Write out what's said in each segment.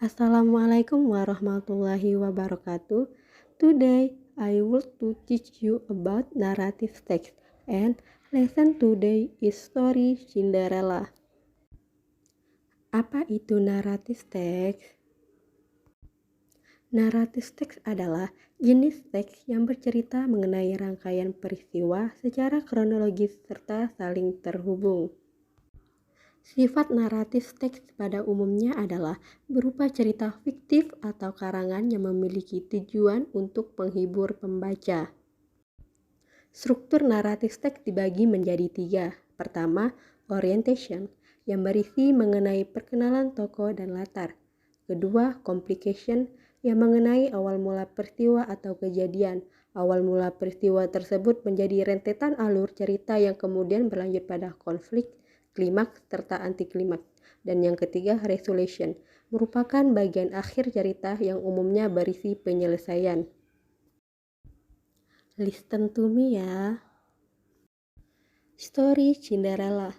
Assalamualaikum warahmatullahi wabarakatuh. Today I would to teach you about narrative text, and lesson today is story Cinderella. Apa itu narrative text? Narrative text adalah jenis teks yang bercerita mengenai rangkaian peristiwa secara kronologis serta saling terhubung. Sifat naratif teks pada umumnya adalah berupa cerita fiktif atau karangan yang memiliki tujuan untuk menghibur pembaca. Struktur naratif teks dibagi menjadi 3. Pertama, orientation, yang berisi mengenai perkenalan tokoh dan latar. Kedua, complication, yang mengenai awal mula peristiwa atau kejadian. Awal mula peristiwa tersebut menjadi rentetan alur cerita yang kemudian berlanjut pada konflik, klimaks serta anti klimaks. Dan yang ketiga, resolution, merupakan bagian akhir cerita yang umumnya berisi penyelesaian. Listen to me ya. Story Cinderella.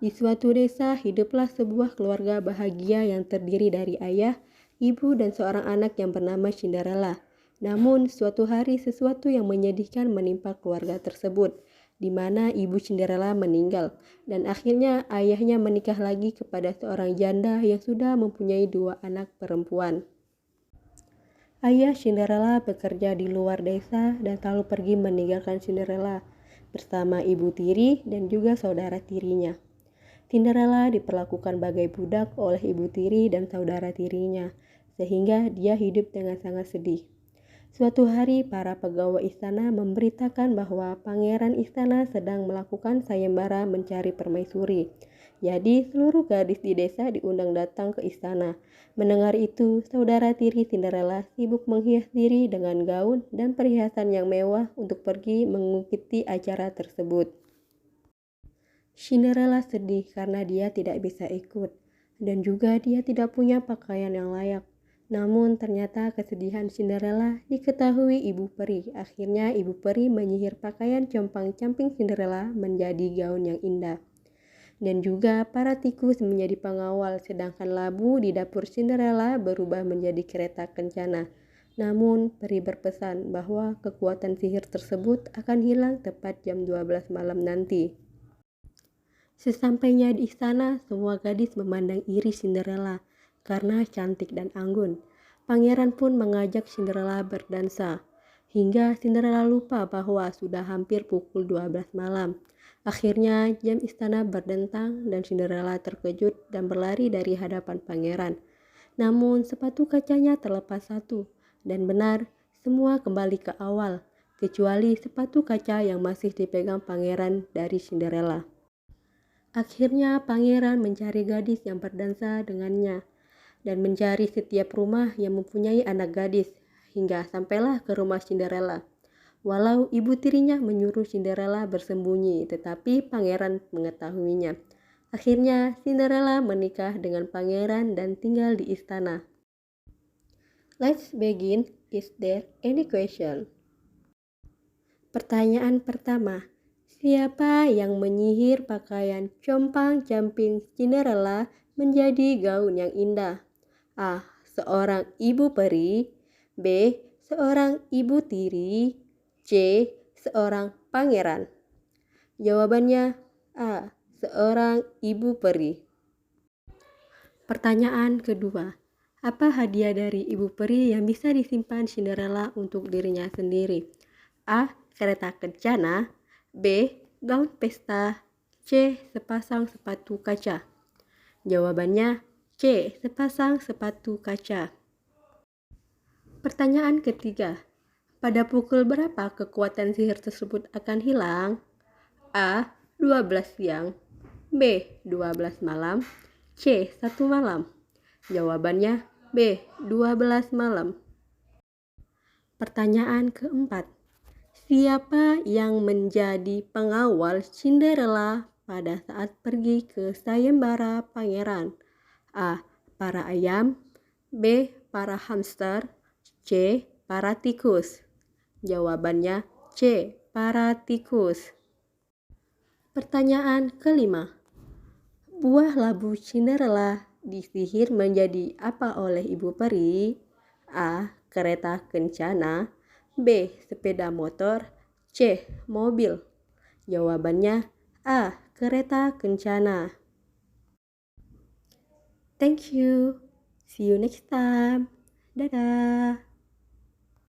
Di suatu desa hiduplah sebuah keluarga bahagia yang terdiri dari ayah, ibu, dan seorang anak yang bernama Cinderella. Namun suatu hari sesuatu yang menyedihkan menimpa keluarga tersebut, di mana ibu Cinderella meninggal, dan akhirnya ayahnya menikah lagi kepada seorang janda yang sudah mempunyai 2 anak perempuan. Ayah Cinderella bekerja di luar desa dan selalu pergi meninggalkan Cinderella bersama ibu tiri dan juga saudara tirinya. Cinderella diperlakukan bagai budak oleh ibu tiri dan saudara tirinya, sehingga dia hidup dengan sangat sedih. Suatu hari, para pegawai istana memberitakan bahwa pangeran istana sedang melakukan sayembara mencari permaisuri. Jadi, seluruh gadis di desa diundang datang ke istana. Mendengar itu, saudara tiri Cinderella sibuk menghias diri dengan gaun dan perhiasan yang mewah untuk pergi mengikuti acara tersebut. Cinderella sedih karena dia tidak bisa ikut, dan juga dia tidak punya pakaian yang layak. Namun ternyata kesedihan Cinderella diketahui ibu peri. Akhirnya ibu peri menyihir pakaian compang-camping Cinderella menjadi gaun yang indah. Dan juga para tikus menjadi pengawal, sedangkan labu di dapur Cinderella berubah menjadi kereta kencana. Namun peri berpesan bahwa kekuatan sihir tersebut akan hilang tepat jam 12 malam nanti. Sesampainya di istana, semua gadis memandang iri Cinderella karena cantik dan anggun. Pangeran pun mengajak Cinderella berdansa, hingga Cinderella lupa bahwa sudah hampir pukul 12 malam. Akhirnya jam istana berdentang dan Cinderella terkejut dan berlari dari hadapan pangeran. Namun sepatu kacanya terlepas satu, dan benar, semua kembali ke awal, kecuali sepatu kaca yang masih dipegang pangeran dari Cinderella. Akhirnya pangeran mencari gadis yang berdansa dengannya dan mencari setiap rumah yang mempunyai anak gadis hingga sampailah ke rumah Cinderella. Walau ibu tirinya menyuruh Cinderella bersembunyi, tetapi pangeran mengetahuinya. Akhirnya Cinderella menikah dengan pangeran dan tinggal di istana. Let's begin. Is there any question? Pertanyaan pertama. Siapa yang menyihir pakaian compang-camping Cinderella menjadi gaun yang indah? A. Seorang ibu peri. B. Seorang ibu tiri. C. Seorang pangeran. Jawabannya A. Seorang ibu peri. Pertanyaan kedua. Apa hadiah dari ibu peri yang bisa disimpan Cinderella untuk dirinya sendiri? A. Kereta kencana. B. Gaun pesta. C. Sepasang sepatu kaca. Jawabannya C. Sepasang sepatu kaca. Pertanyaan ketiga. Pada pukul berapa kekuatan sihir tersebut akan hilang? A. 12 siang. B. 12 malam. C. 1 malam. Jawabannya B. 12 malam. Pertanyaan keempat. Siapa yang menjadi pengawal Cinderella pada saat pergi ke sayembara pangeran? A. Para ayam. B. Para hamster. C. Para tikus. Jawabannya C. Para tikus. Pertanyaan kelima. Buah labu Cinderella disihir menjadi apa oleh ibu peri? A. Kereta kencana. B. Sepeda motor. C. Mobil. Jawabannya A. Kereta kencana. Thank you. See you next time. Dadah.